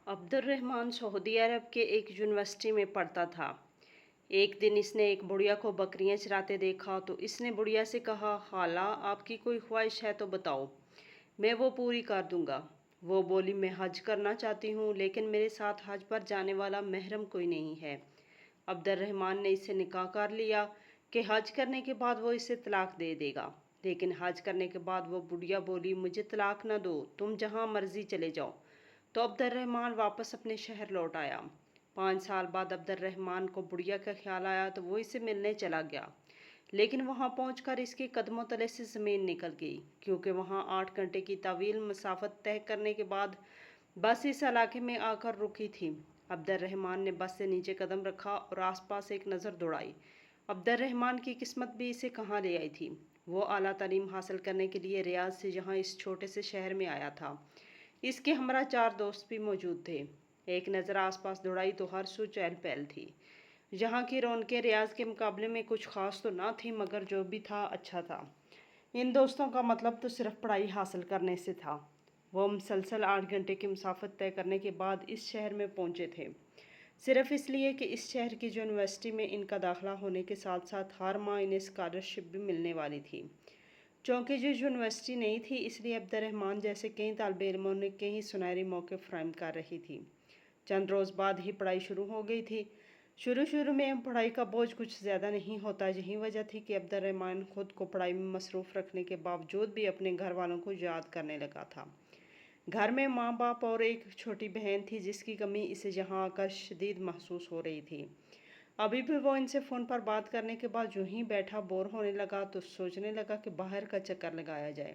Abdurrahman Saudi अरब के एक university में पढ़ता था। एक दिन इसने एक बुढ़िया को बकरियां चराते देखा तो इसने बुढ़िया से कहा, खाला आपकी कोई ख्वाहिश है तो बताओ, मैं वो पूरी कर दूंगा। वो बोली, मैं हज करना चाहती हूँ लेकिन मेरे साथ हज पर जाने वाला महरम कोई नहीं है। अब्दुर्रहमान ने इससे निकाह कर लिया कि हज करने के बाद वो इसे तलाक दे देगा। लेकिन हज करने के बाद वो बुढ़िया बोली, मुझे तलाक न दो, तुम जहाँ मर्जी चले जाओ। तो अब्दुर्रहमान वापस अपने शहर लौट आया। 5 साल बाद अब्दुर्रहमान को बुढ़िया का ख्याल आया तो वो इसे मिलने चला गया। लेकिन वहां पहुंचकर इसके कदमों तले से ज़मीन निकल गई, क्योंकि वहां 8 घंटे की तवील मसाफत तय करने के बाद बस इस इलाके में आकर रुकी थी। अब्दुर्रहमान ने बस से नीचे कदम रखा और आसपास एक नज़र दौड़ाई। अब्दुर्रहमान की किस्मत भी इसे कहाँ ले आई थी। वो आला तालीम हासिल करने के लिए रियाज से यहाँ इस छोटे से शहर में आया था। इसके हमरा 4 दोस्त भी मौजूद थे। एक नज़र आसपास दौड़ाई तो हर सू चहल पहल थी। यहाँ की रौनकें रियाज के मुकाबले में कुछ खास तो ना थी, मगर जो भी था अच्छा था। इन दोस्तों का मतलब तो सिर्फ पढ़ाई हासिल करने से था। वो मुसलसल 8 घंटे की मुसाफत तय करने के बाद इस शहर में पहुंचे थे, सिर्फ इसलिए कि इस शहर की यूनिवर्सिटी में इनका दाखिला होने के साथ साथ हर माह इन्हें स्कॉलरशिप भी मिलने वाली थी। चूँकि जो यूनिवर्सिटी नहीं थी, इसलिए अब्दुर्रहमान जैसे कई तालिब इल्मों ने कई सुनहरे मौके फराहम कर रही थी। चंद रोज़ बाद ही पढ़ाई शुरू हो गई थी। शुरू शुरू में पढ़ाई का बोझ कुछ ज़्यादा नहीं होता। यही वजह थी कि अब्दुर्रहमान खुद को पढ़ाई में मसरूफ़ रखने के बावजूद भी अपने घर वालों को याद करने लगा था। घर में माँ बाप और एक छोटी बहन थी, जिसकी कमी इसे यहाँ आकर शदीद महसूस हो रही थी। अभी भी वो इनसे फ़ोन पर बात करने के बाद यूं ही बैठा बोर होने लगा तो सोचने लगा कि बाहर का चक्कर लगाया जाए।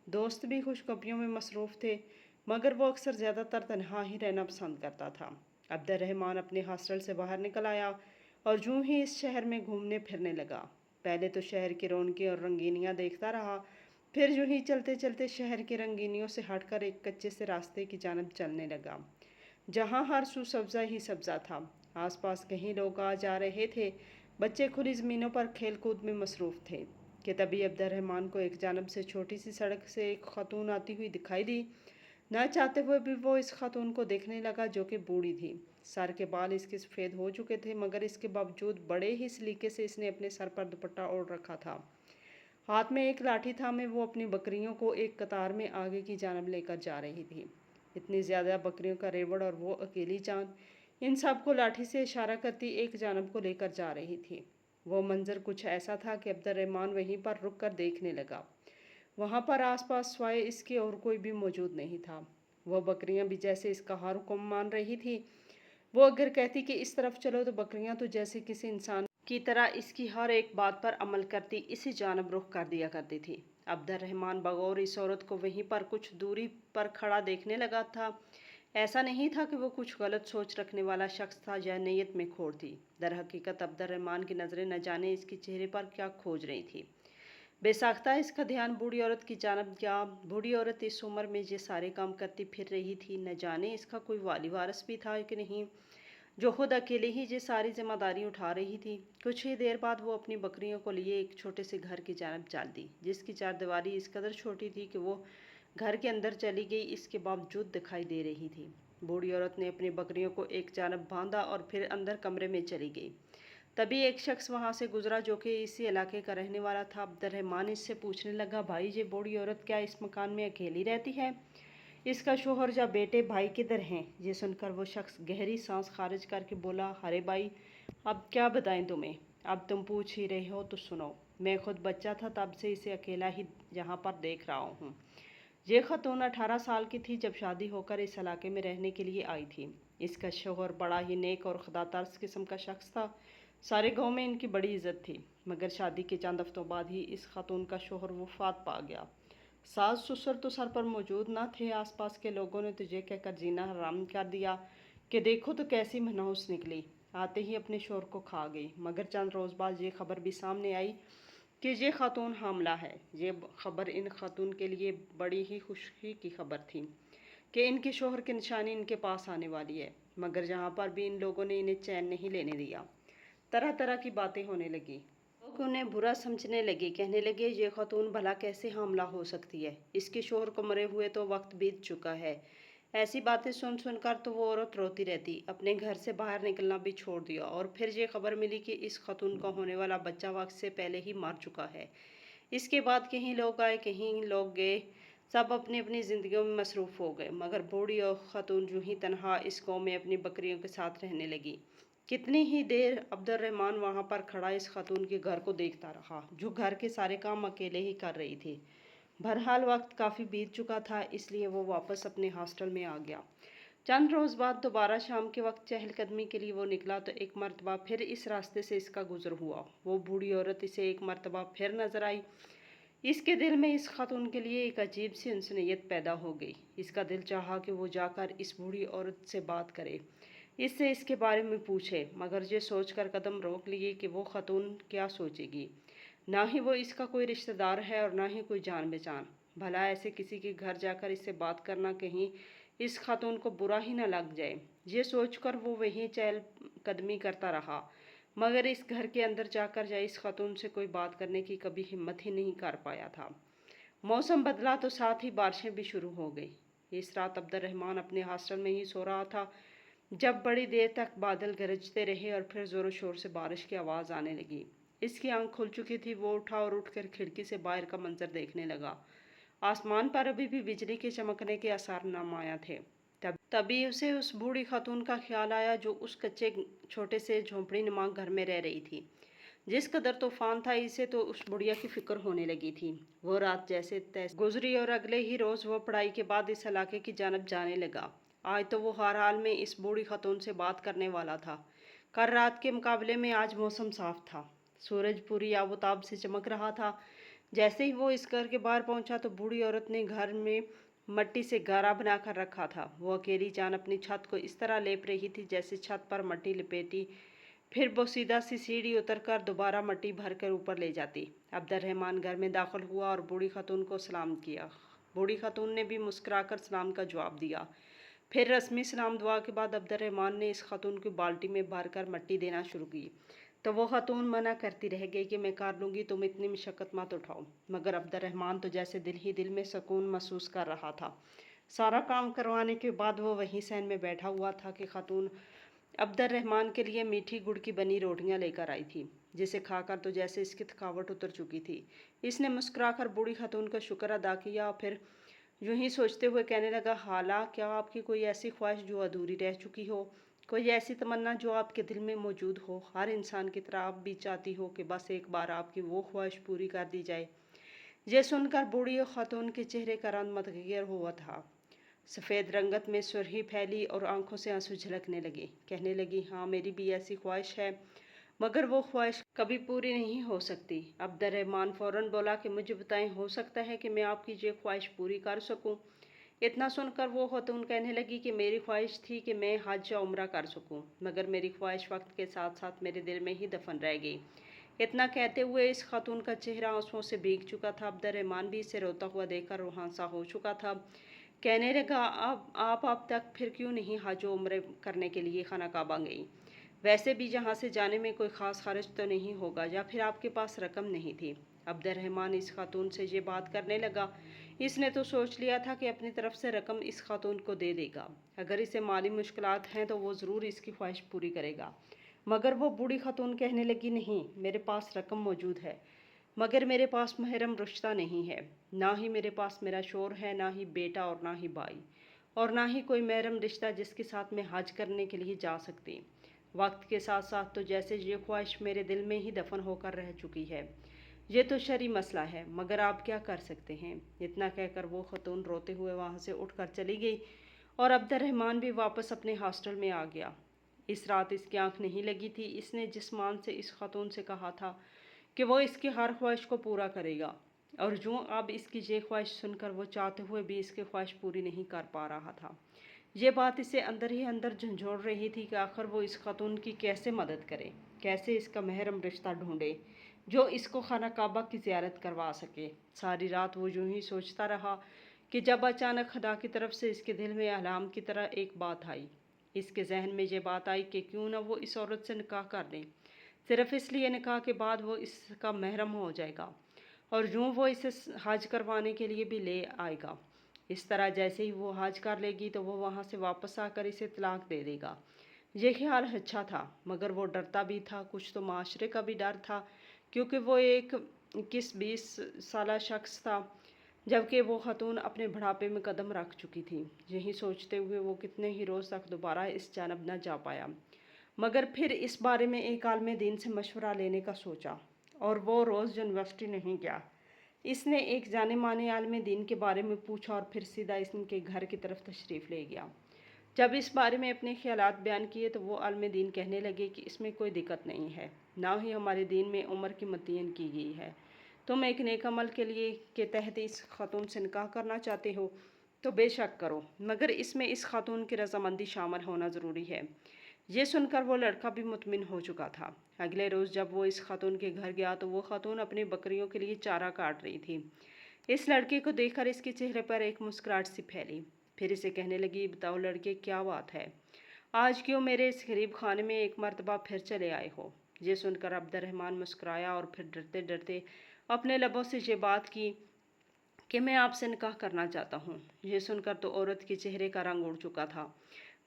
दोस्त भी खुशखबरियों में मसरूफ़ थे, मगर वो अक्सर ज़्यादातर तन्हा ही रहना पसंद करता था। अब्दुर्रहमान अपने हॉस्टल से बाहर निकल आया और यूं ही इस शहर में घूमने फिरने लगा। पहले तो शहर की रौनकें और रंगीनियाँ देखता रहा, फिर यूं ही चलते चलते शहर की रंगीनियों से हटकर एक कच्चे से रास्ते की जानब चलने लगा, जहाँ हर सू सब्ज़ा ही सब्ज़ा था। आसपास कहीं लोग आ जा रहे थे। बच्चे खुली ज़मीनों पर खेल कूद में मसरूफ़ थे कि तभी अब्दुर्रहमान को एक जानब से छोटी सी सड़क से एक खातून आती हुई दिखाई दी। न चाहते हुए भी वो इस खातून को देखने लगा, जो कि बूढ़ी थी। सर के बाल इसके सफ़ेद हो चुके थे, मगर इसके बावजूद बड़े ही सलीके से इसने अपने सर पर दुपट्टा ओढ़ रखा था। हाथ में एक लाठी थामे वो अपनी बकरियों को एक कतार में आगे की जानब लेकर जा रही थी। इतनी ज़्यादा बकरियों का रेवड़ और वो अकेली जान इन सब को लाठी से इशारा करती एक जानब को लेकर जा रही थी। वो मंजर कुछ ऐसा था कि अब्दुर्रहमान वहीं पर रुक कर देखने लगा। वहाँ पर आसपास सिवाय इसके और कोई भी मौजूद नहीं था। वह बकरियां भी जैसे इसका हर हुक्म मान रही थी। वो अगर कहती कि इस तरफ चलो तो बकरियां तो जैसे किसी इंसान की तरह इसकी हर एक बात पर अमल करती इसी जानब रुख कर दिया करती थी। अब्दुर्रहमान बगौर इस औरत को वहीं पर कुछ दूरी पर खड़ा देखने लगा था। ऐसा नहीं था कि वो कुछ गलत सोच रखने वाला शख्स था या नीयत में खोड़ थी। दर हकीकत अब्दुर्रहमान की नज़रें न जाने इसके चेहरे पर क्या खोज रही थी। बेसाख्ता इसका ध्यान बूढ़ी औरत की जानब गया। बूढ़ी औरत इस उम्र में ये सारे काम करती फिर रही थी। न जाने इसका कोई वाली वारिस भी था कि नहीं, जो खुद अकेले ही ये सारी जिम्मेदारी उठा रही थी। कुछ ही देर बाद वो अपनी बकरियों को लिए एक छोटे से घर की जानब चल दी, जिसकी चारदीवारी इस कदर छोटी थी कि वो घर के अंदर चली गई इसके बावजूद दिखाई दे रही थी। बूढ़ी औरत ने अपनी बकरियों को एक जानब बांधा और फिर अंदर कमरे में चली गई। तभी एक शख्स वहां से गुजरा, जो कि इसी इलाके का रहने वाला था। अब्दुर्रहमान इससे पूछने लगा, भाई ये बूढ़ी औरत क्या इस मकान में अकेली रहती है? इसका शोहर या बेटे भाई किधर हैं? ये सुनकर वो शख्स गहरी सांस खारिज करके बोला, अरे भाई, अब क्या बताएं तुम्हें, अब तुम पूछ ही रहे हो तो सुनो। मैं खुद बच्चा था तब से इसे अकेला ही यहाँ पर देख रहा हूँ। ये खतून 18 साल की थी जब शादी होकर इस इलाके में रहने के लिए आई थी। इसका शोहर बड़ा ही नेक और खुदा तर्स किस्म का शख्स था। सारे गांव में इनकी बड़ी इज्जत थी, मगर शादी के चंद हफ्तों बाद ही इस खातून का शोहर वफात पा गया। सास ससुर तो सर पर मौजूद न थे। आसपास के लोगों ने तो ये कहकर जीना हराम कर दिया कि देखो तो कैसी मनहूस निकली, आते ही अपने शोहर को खा गई। मगर चंद रोज़ बाद ये खबर भी सामने आई कि ये खातून हामला है। ये खबर इन खातून के लिए बड़ी ही खुशी की खबर थी कि इनके शोहर की निशानी इनके पास आने वाली है। मगर जहाँ पर भी इन लोगों ने इन्हें चैन नहीं लेने दिया। तरह तरह की बातें होने लगी। लोग उन्हें बुरा समझने लगे, कहने लगे ये खातून भला कैसे हामला हो सकती है, इसके शोहर को मरे हुए तो वक्त बीत चुका है। ऐसी बातें सुन कर तो वो औरत रोती रहती, अपने घर से बाहर निकलना भी छोड़ दिया। और फिर ये खबर मिली कि इस खातून का होने वाला बच्चा वक्त से पहले ही मर चुका है। इसके बाद कहीं लोग आए, कहीं लोग गए, सब अपनी अपनी ज़िंदगियों में मसरूफ़ हो गए, मगर बूढ़ी और खातून यूं ही तनहा इस गाँव में अपनी बकरियों के साथ रहने लगी। कितनी ही देर अब्दुर्रहमान वहाँ पर खड़ा इस खातून के घर को देखता रहा, जो घर के सारे काम अकेले ही कर रही थी। बहरहाल वक्त काफ़ी बीत चुका था, इसलिए वो वापस अपने हॉस्टल में आ गया। चंद रोज़ बाद दोबारा शाम के वक्त चहलकदमी के लिए वो निकला तो एक मर्तबा फिर इस रास्ते से इसका गुजर हुआ। वो बूढ़ी औरत इसे एक मर्तबा फिर नजर आई। इसके दिल में इस खातून के लिए एक अजीब सी इंसानियत पैदा हो गई। इसका दिल चाहा कि वो जाकर इस बूढ़ी औरत से बात करे, इससे इसके बारे में पूछे, मगर ये सोचकर कदम रोक लिए कि वो खातून क्या सोचेगी। ना ही वो इसका कोई रिश्तेदार है और ना ही कोई जान पहचान। भला ऐसे किसी के घर जाकर इससे बात करना कहीं इस खातून को बुरा ही न लग जाए। ये सोचकर वो वहीं चहल कदमी करता रहा, मगर इस घर के अंदर जाकर या इस खातून से कोई बात करने की कभी हिम्मत ही नहीं कर पाया था। मौसम बदला तो साथ ही बारिशें भी शुरू हो गई। इस रात अब्दुर्रहमान अपने हॉस्टल में ही सो रहा था, जब बड़ी देर तक बादल गरजते रहे और फिर ज़ोरों शोर से बारिश की आवाज़ आने लगी। इसकी आंख खुल चुकी थी। वो उठा और उठकर खिड़की से बाहर का मंजर देखने लगा। आसमान पर अभी भी बिजली के चमकने के आसार नामाया थे। तभी उसे उस बूढ़ी खातून का ख्याल आया, जो उस कच्चे छोटे से झोंपड़ी नुमा घर में रह रही थी। जिस कदर तूफान था, इसे तो उस बुढ़िया की फिक्र होने लगी थी। वो रात जैसे तैसे गुजरी और अगले ही रोज़ वो पढ़ाई के बाद इस इलाके की जानब जाने लगा। आज तो वो हर हाल में इस बूढ़ी खातून से बात करने वाला था। कल रात के मुकाबले में आज मौसम साफ था। सूरज पूरी आबोताब से चमक रहा था। जैसे ही वो इस घर के बाहर पहुंचा तो बूढ़ी औरत ने घर में मट्टी से गारा बनाकर रखा था। वो अकेली जान अपनी छत को इस तरह लेप रही थी जैसे छत पर मट्टी लपेटी, फिर वो सीधा सी सीढ़ी उतरकर दोबारा मट्टी भरकर ऊपर ले जाती। अब्दुर्रहमान घर में दाखिल हुआ और बूढ़ी खातून को सलाम किया। बूढ़ी खातून ने भी मुस्कुराकर सलाम का जवाब दिया। फिर रस्मी सलाम दुआ के बाद अब्दुर्रहमान ने इस खातून की बाल्टी में भरकर मट्टी देना शुरू की, तो वो खातून मना करती रह गई कि मैं कर लूँगी, तुम इतनी मशक्क़त मत उठाओ। मगर अब्दुर्रहमान तो जैसे दिल ही दिल में सुकून महसूस कर रहा था। सारा काम करवाने के बाद वो वहीं सहन में बैठा हुआ था कि खातून अब्दुर्रहमान के लिए मीठी गुड़ की बनी रोटियां लेकर आई थी, जिसे खाकर तो जैसे इसकी थकावट उतर चुकी थी। इसने मुस्कुराकर बूढ़ी खातून का शुक्र अदा किया, फिर यूं ही सोचते हुए कहने लगा, हाला, क्या आपकी कोई ऐसी ख्वाहिश जो अधूरी रह चुकी हो, कोई ऐसी तमन्ना जो आपके दिल में मौजूद हो? हर इंसान की तरह आप भी चाहती हो कि बस एक बार आपकी वो ख्वाहिश पूरी कर दी जाए। यह सुनकर बूढ़ी खातून के चेहरे का रंग मतगैर हुआ था। सफ़ेद रंगत में सुर्खी फैली और आंखों से आंसू झलकने लगे। कहने लगी, हाँ, मेरी भी ऐसी ख्वाहिश है, मगर वो ख्वाहिश कभी पूरी नहीं हो सकती। अब्दुर्रहमान फ़ौरन बोला कि मुझे बताएं, हो सकता है कि मैं आपकी ये ख्वाहिश पूरी कर सकूं। इतना सुनकर वो खातून कहने लगी कि मेरी ख्वाहिश थी कि मैं हज या उम्रा कर सकूं, मगर मेरी ख्वाहिश वक्त के साथ साथ मेरे दिल में ही दफन रह गई। इतना कहते हुए इस खातून का चेहरा आंसुओं से भीग चुका था। अब्दुर्रहमान भी इसे रोता हुआ देखकर रूहानसा हो चुका था। कहने लगा, अब तक फिर क्यों नहीं हज उम्र करने के लिए खाना काबा गई? वैसे भी यहाँ से जाने में कोई ख़ास खर्च तो नहीं होगा, या फिर आपके पास रकम नहीं थी? अब्दुर्रहमान इस खातून से ये बात करने लगा। इसने तो सोच लिया था कि अपनी तरफ से रकम इस खातून को दे देगा। अगर इसे माली मुश्किलात हैं तो वो ज़रूर इसकी ख्वाहिश पूरी करेगा। मगर वो बूढ़ी खातून कहने लगी, नहीं, मेरे पास रकम मौजूद है, मगर मेरे पास महरम रिश्ता नहीं है। ना ही मेरे पास मेरा शोहर है, ना ही बेटा और ना ही भाई, और ना ही कोई महरम रिश्ता जिसके साथ मैं हज करने के लिए जा सकती। वक्त के साथ साथ तो जैसे ये ख्वाहिश मेरे दिल में ही दफन होकर रह चुकी है। ये तो शरई मसला है, मगर आप क्या कर सकते हैं? इतना कहकर वो खतून रोते हुए वहाँ से उठकर चली गई और अब्दुर्रहमान भी वापस अपने हॉस्टल में आ गया। इस रात इसकी आंख नहीं लगी थी। इसने जिस मान से इस खातून से कहा था कि वो इसकी हर ख्वाहिश को पूरा करेगा, और जो अब इसकी ये ख्वाहिश सुनकर वो चाहते हुए भी इसकी ख्वाहिश पूरी नहीं कर पा रहा था। ये बात इसे अंदर ही अंदर झंझोड़ रही थी कि आखिर वो इस खातून की कैसे मदद करे, कैसे इसका महरम रिश्ता ढूंढे जो इसको खाना काबा की ज़ियारत करवा सके। सारी रात वो यूं ही सोचता रहा कि जब अचानक खुदा की तरफ से इसके दिल में अलार्म की तरह एक बात आई। इसके जहन में ये बात आई कि क्यों ना वो इस औरत से निकाह कर दें, सिर्फ इसलिए निकाह के बाद वो इसका महरम हो जाएगा और यूँ वो इसे हज करवाने के लिए भी ले आएगा। इस तरह जैसे ही वो हज कर लेगी तो वो वहाँ से वापस आकर इसे तलाक दे देगा। ये ख्याल अच्छा था, मगर वो डरता भी था। कुछ तो माशरे का भी डर था, क्योंकि वो एक 21-20 साल शख्स था, जबकि वो खातून अपने बुढ़ापे में कदम रख चुकी थी। यही सोचते हुए वो कितने ही रोज़ तक दोबारा इस जानब न जा पाया, मगर फिर इस बारे में एक आलिम दीन से मशवरा लेने का सोचा, और वो रोज़ यूनिवर्सिटी नहीं गया। इसने एक जाने माने आलिम दीन के बारे में पूछा और फिर सीधा इनके घर की तरफ तशरीफ़ ले गया। जब इस बारे में अपने ख्यालात बयान किए तो वो आलिम दीन कहने लगे कि इसमें कोई दिक्कत नहीं है, ना ही हमारे दीन में उम्र की मुतय्यन की गई है। तुम एक नेक अमल के लिए के तहत इस खातून से निकाह करना चाहते हो तो बेशक करो, मगर इसमें इस खातून की रजामंदी शामिल होना ज़रूरी है। ये सुनकर वो लड़का भी मुतमिन हो चुका था। अगले रोज़ जब वो इस खातून के घर गया तो वो खातून अपनी बकरियों के लिए चारा काट रही थी। इस लड़के को देखकर इसके चेहरे पर एक मुस्कुराहट सी फैली। फिर इसे कहने लगी, बताओ लड़के, क्या बात है? आज क्यों मेरे इस गरीब खाने में एक मर्तबा फिर चले आए हो? ये सुनकर अब्दुर्रहमान मुस्कुराया और फिर डरते डरते अपने लबों से ये बात की कि मैं आपसे निकाह करना चाहता हूँ। ये सुनकर तो औरत के चेहरे का रंग उड़ चुका था।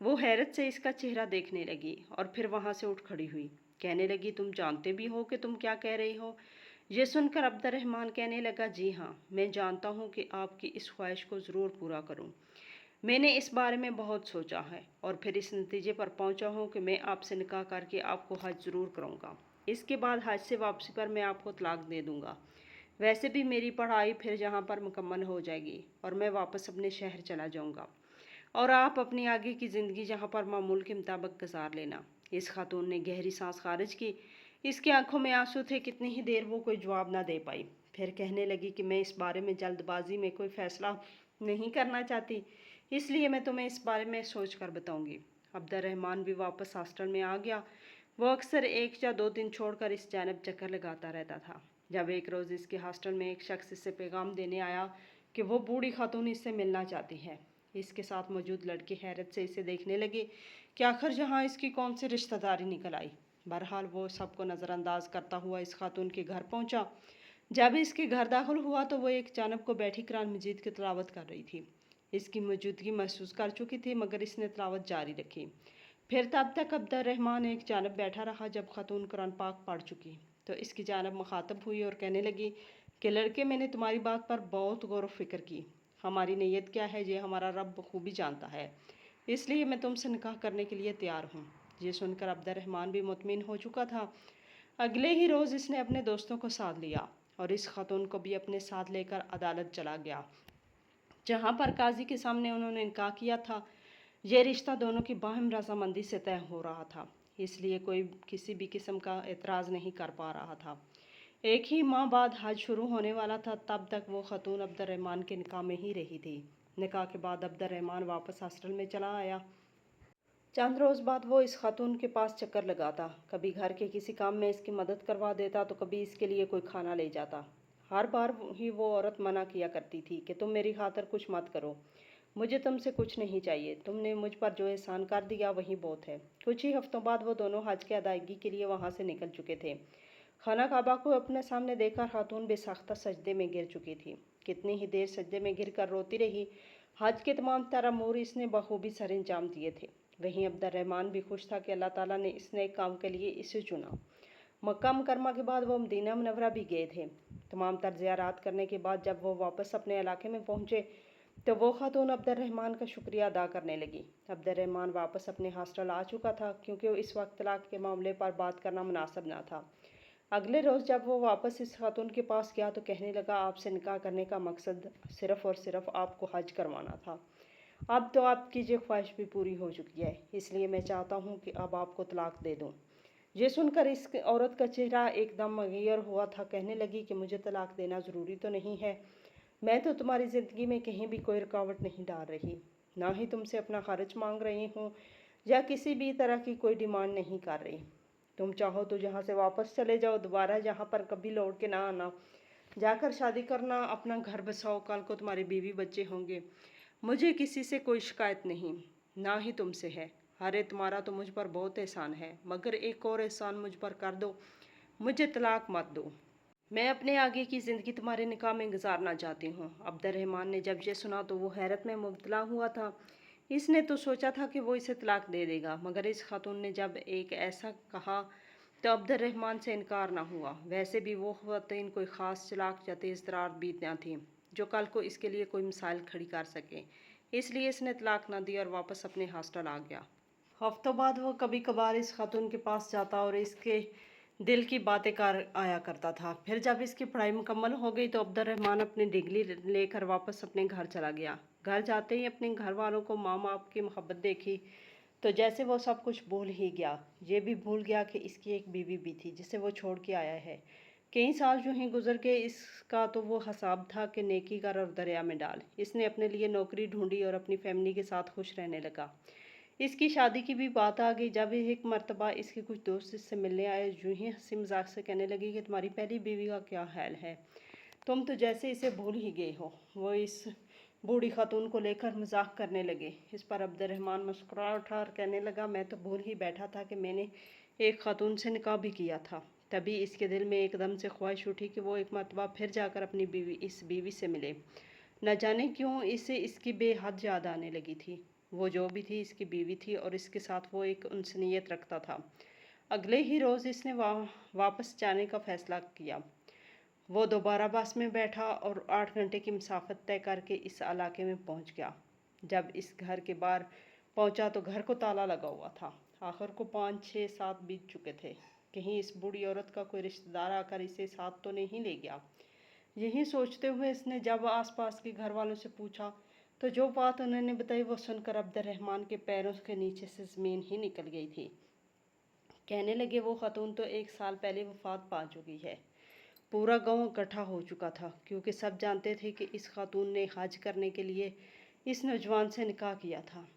वो हैरत से इसका चेहरा देखने लगी और फिर वहाँ से उठ खड़ी हुई। कहने लगी, तुम जानते भी हो कि तुम क्या कह रही हो? ये सुनकर अब्दुर्रहमान कहने लगा, जी हाँ, मैं जानता हूँ कि आपकी इस ख्वाहिश को ज़रूर पूरा करूँ। मैंने इस बारे में बहुत सोचा है और फिर इस नतीजे पर पहुँचा हूँ कि मैं आपसे निकाह करके आपको हज ज़रूर करूँगा। इसके बाद हज से वापसी पर मैं आपको तलाक दे दूँगा। वैसे भी मेरी पढ़ाई फिर यहाँ पर मुकम्मल हो जाएगी और मैं वापस अपने शहर चला जाऊँगा, और आप अपनी आगे की ज़िंदगी यहाँ पर मामूल के मुताबिक गुजार लेना। इस खातून ने गहरी सांस खारिज की। इसकी आंखों में आंसू थे। कितनी ही देर वो कोई जवाब ना दे पाई। फिर कहने लगी कि मैं इस बारे में जल्दबाजी में कोई फ़ैसला नहीं करना चाहती, इसलिए मैं तुम्हें इस बारे में सोच कर बताऊँगी। अब्दुर्रहमान भी वापस हॉस्टल में आ गया। वो अक्सर 1 या 2 दिन छोड़कर इस जानब चक्कर लगाता रहता था। जब एक रोज़ इसके हॉस्टल में एक शख्स इससे पैगाम देने आया कि वो बूढ़ी खातून इससे मिलना चाहती है। इसके साथ मौजूद लड़के हैरत से इसे देखने लगे कि आखिर यहाँ इसकी कौन सी रिश्तेदारी निकल आई। बहरहाल वो सबको नज़रअंदाज करता हुआ इस खातून के घर पहुँचा। जब इसके घर दाखिल हुआ तो वो एक जानब को बैठी कुरान मजीद की तिलावत कर रही थी। इसकी मौजूदगी महसूस कर चुकी थी, मगर इसने तिलावत जारी रखी। फिर तब तक अब्दुर्रहमान एक जानब बैठा रहा। जब खातून कुरान पाक पढ़ चुकी तो इसकी जानब मुखातब हुई और कहने लगी कि लड़के, मैंने तुम्हारी बात पर बहुत गौर व फिक्र की। हमारी नीयत क्या है ये हमारा रब बखूबी जानता है, इसलिए मैं तुमसे निकाह करने के लिए तैयार हूँ। ये सुनकर अब्दुर्रहमान भी मुतमिन हो चुका था। अगले ही रोज़ इसने अपने दोस्तों को साथ लिया और इस खातून को भी अपने साथ लेकर अदालत चला गया, जहाँ पर काजी के सामने उन्होंने निकाह किया था। यह रिश्ता दोनों की बाहम रजामंदी से तय हो रहा था, इसलिए कोई किसी भी किस्म का एतराज़ नहीं कर पा रहा था। एक ही माह बाद हज शुरू होने वाला था। तब तक वो खातून अब्दुर्रहमान के निकाह में ही रही थी। निकाह के बाद अब्दुर्रहमान वापस हॉस्टल में चला आया। चंद रोज़ बाद वो इस खातून के पास चक्कर लगाता। कभी घर के किसी काम में इसकी मदद करवा देता तो कभी इसके लिए कोई खाना ले जाता। हर बार ही वो औरत मना किया करती थी कि तुम मेरी खातिर कुछ मत करो, मुझे तुमसे कुछ नहीं चाहिए, तुमने मुझ पर जो एहसान कर दिया वही बहुत है। कुछ ही हफ्तों बाद वो दोनों हज की अदायगी के लिए वहाँ से निकल चुके थे। खाना काबा को अपने सामने देखकर खातून बेसाख्ता सजदे में गिर चुकी थी। कितनी ही देर सजदे में गिर कर रोती रही। हज के तमाम तरह अमूर इसने बखूबी सर अंजाम दिए थे। वहीं अब्दुर्रहमान भी खुश था कि अल्लाह ताला ने इस नए काम के लिए इसे चुना। मक्का मुकरमा के बाद वो मदीना मुनव्वरा भी गए थे। तमाम तर ज़ियारत करने के बाद जब वो वापस अपने इलाके में पहुँचे तो वो खातून अब्दुर्रहमान का शुक्रिया अदा करने लगी। अब्दुर्रहमान वापस अपने हॉस्टल आ चुका था, क्योंकि इस वक्त तलाक के मामले पर बात करना मुनासिब ना था। अगले रोज़ जब वो वापस इस खातून के पास गया तो कहने लगा, आपसे निकाह करने का मकसद सिर्फ़ और सिर्फ आपको हज करवाना था। अब तो आपकी ये ख्वाहिश भी पूरी हो चुकी है, इसलिए मैं चाहता हूँ कि अब आपको तलाक दे दूँ। ये सुनकर इस औरत का चेहरा एकदम मगैर हुआ था। कहने लगी कि मुझे तलाक देना ज़रूरी तो नहीं है, मैं तो तुम्हारी ज़िंदगी में कहीं भी कोई रुकावट नहीं डाल रही, ना ही तुमसे अपना खर्च मांग रही हूँ या किसी भी तरह की कोई डिमांड नहीं कर रही। तुम चाहो तो यहाँ से वापस चले जाओ, दोबारा यहाँ पर कभी लौट के ना आना, जाकर शादी करना, अपना घर बसाओ, कल को तुम्हारे बीवी बच्चे होंगे। मुझे किसी से कोई शिकायत नहीं, ना ही तुमसे है। अरे तुम्हारा तो मुझ पर बहुत एहसान है, मगर एक और एहसान मुझ पर कर दो, मुझे तलाक मत दो। मैं अपने आगे की ज़िंदगी तुम्हारे निकाह में गुजारना चाहती हूँ। अब्दुर्रहमान ने जब ये सुना तो वो हैरत में मुब्तला हुआ था। इसने तो सोचा था कि वो इसे तलाक दे देगा, मगर इस खातून ने जब एक ऐसा कहा तो अब्दुर्रहमान से इनकार ना हुआ। वैसे भी वो ख़वातीन कोई ख़ास चालाक या तेज़ तरार बीत न थी जो कल को इसके लिए कोई मिसाइल खड़ी कर सके। इसलिए इसने तलाक ना दी और वापस अपने हॉस्टल आ गया। हफ्तों बाद वो कभी कभार इस खातून के पास जाता और इसके दिल की बातें कर आया करता था। फिर जब इसकी पढ़ाई मुकम्मल हो गई तो अब्दुर्रहमान अपनी डिग्री लेकर वापस अपने घर चला गया। घर जाते ही अपने घर वालों को माँ बाप की मोहब्बत देखी तो जैसे वो सब कुछ भूल ही गया। ये भी भूल गया कि इसकी एक बीवी भी थी जिसे वो छोड़ के आया है। कई साल यूं ही गुजर गए। इसका तो वो हिसाब था कि नेकी कर और दरिया में डाल। इसने अपने लिए नौकरी ढूंढी और अपनी फैमिली के साथ खुश रहने लगा। इसकी शादी की भी बात आ गई। जब एक मर्तबा इसके कुछ दोस्त इससे मिलने आए, यूं ही हंसी मजाक से कहने लगी कि तुम्हारी पहली बीवी का क्या हाल है, तुम तो जैसे इसे भूल ही गए हो। वो इस बूढ़ी खातून को लेकर मजाक करने लगे। इस पर अब्दुर्रहमान मुस्कुरा उठा और कहने लगा, मैं तो भूल ही बैठा था कि मैंने एक खातून से निकाह भी किया था। तभी इसके दिल में एकदम से ख्वाहिश उठी कि वो एक मर्तबा फिर जाकर अपनी इस बीवी से मिले। न जाने क्यों इसे इसकी बेहद याद आने लगी थी। वो जो भी थी इसकी बीवी थी और इसके साथ वो एक उनसनियत रखता था। अगले ही रोज़ इसने वापस जाने का फ़ैसला किया। वो दोबारा बस में बैठा और 8 घंटे की मुसाफत तय करके इस इलाके में पहुंच गया। जब इस घर के बाहर पहुंचा तो घर को ताला लगा हुआ था। आखिर को 5, 6, 7 बीत चुके थे। कहीं इस बूढ़ी औरत का कोई रिश्तेदार आकर इसे साथ तो नहीं ले गया। यही सोचते हुए इसने जब आसपास के घर वालों से पूछा तो जो बात उन्होंने बताई वो सुनकर अब्दुर्रहमान के पैरों के नीचे से ज़मीन ही निकल गई थी। कहने लगे, वो खातून तो 1 साल पहले वफात पा चुकी है। पूरा गांव इकट्ठा हो चुका था क्योंकि सब जानते थे कि इस खातून ने हज करने के लिए इस नौजवान से निकाह किया था।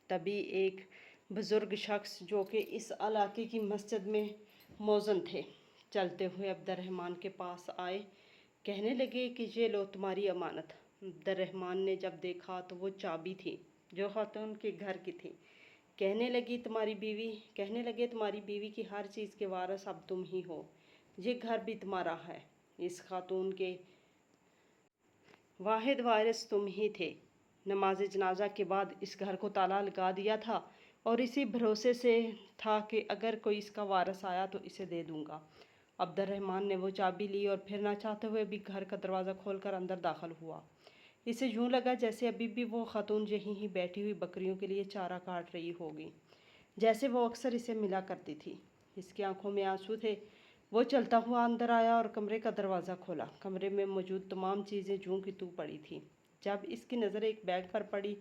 तभी एक बुज़ुर्ग शख्स जो कि इस इलाके की मस्जिद में मौज़न थे, चलते हुए अब्दुर्रहमान के पास आए। कहने लगे कि ये लो तुम्हारी अमानत। अब्दुर्रहमान ने जब देखा तो वो चाबी थी जो खातून के घर की थी। कहने लगे तुम्हारी बीवी की हर चीज़ के वारिस अब तुम ही हो। ये घर भी तुम्हारा है। इस खातून के वाहिद वारिस तुम ही थे। नमाज जनाजा के बाद इस घर को ताला लगा दिया था और इसी भरोसे से था कि अगर कोई इसका वारिस आया तो इसे दे दूंगा। अब्दुर्रहमान ने वो चाबी ली और फिर ना चाहते हुए भी घर का दरवाज़ा खोलकर अंदर दाखिल हुआ। इसे यूं लगा जैसे अभी भी वो खातून यहीं ही बैठी हुई बकरियों के लिए चारा काट रही होगी, जैसे वो अक्सर इसे मिला करती थी। इसकी आंखों में आंसू थे। वो चलता हुआ अंदर आया और कमरे का दरवाज़ा खोला। कमरे में मौजूद तमाम चीज़ें जूं की तू पड़ी थी। जब इसकी नज़र एक बैग पर पड़ी,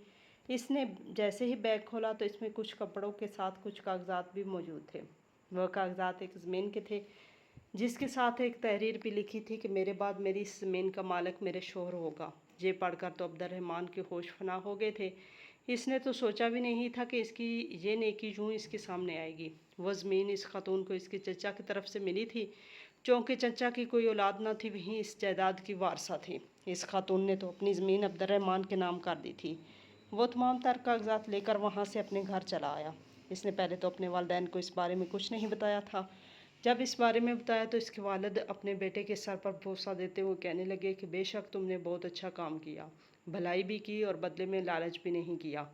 इसने जैसे ही बैग खोला तो इसमें कुछ कपड़ों के साथ कुछ कागजात भी मौजूद थे। वह कागजात एक ज़मीन के थे जिसके साथ एक तहरीर भी लिखी थी कि मेरे बाद मेरी इस ज़मीन का मालिक मेरे शोहर होगा। ये पढ़कर तो अब्दुर्रहमान के होश फना हो गए थे। इसने तो सोचा भी नहीं था कि इसकी ये नेकी यूं इसके सामने आएगी। वह ज़मीन इस खातून को इसके चचा की तरफ से मिली थी। चूँकि चचा की कोई औलाद न थी, वहीं इस जायदाद की वारसा थी। इस खातून ने तो अपनी ज़मीन अब्दुर्रहमान के नाम कर दी थी। वो तमाम तर कागजात लेकर वहाँ से अपने घर चला आया। इसने पहले तो अपने वालिदैन को इस बारे में कुछ नहीं बताया था। जब इस बारे में बताया तो इसके वालिद अपने बेटे के सर पर बोसा देते हुए कहने लगे कि बेशक तुमने बहुत अच्छा काम किया, भलाई भी की और बदले में लालच भी नहीं किया।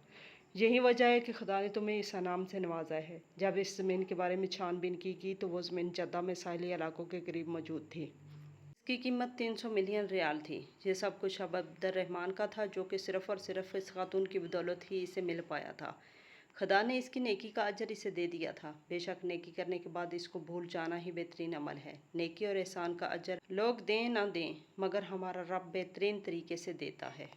यही वजह है कि खुदा ने तुम्हें इस इनाम से नवाजा है। जब इस ज़मीन के बारे में छानबीन की तो वो ज़मीन जद्दा में साहिली इलाकों के करीब मौजूद थी। इसकी कीमत 300 मिलियन रियाल थी। ये सब कुछ अब अब्दुर्रहमान का था, जो कि सिर्फ़ और सिर्फ इस खातून की बदौलत ही इसे मिल पाया था। खुदा ने इसकी नेकी का अजर इसे दे दिया था। बेशक नेकी करने के बाद इसको भूल जाना ही बेहतरीन अमल है। नेकी और एहसान का अजर लोग दें ना दें, मगर हमारा रब बेहतरीन तरीके से देता है।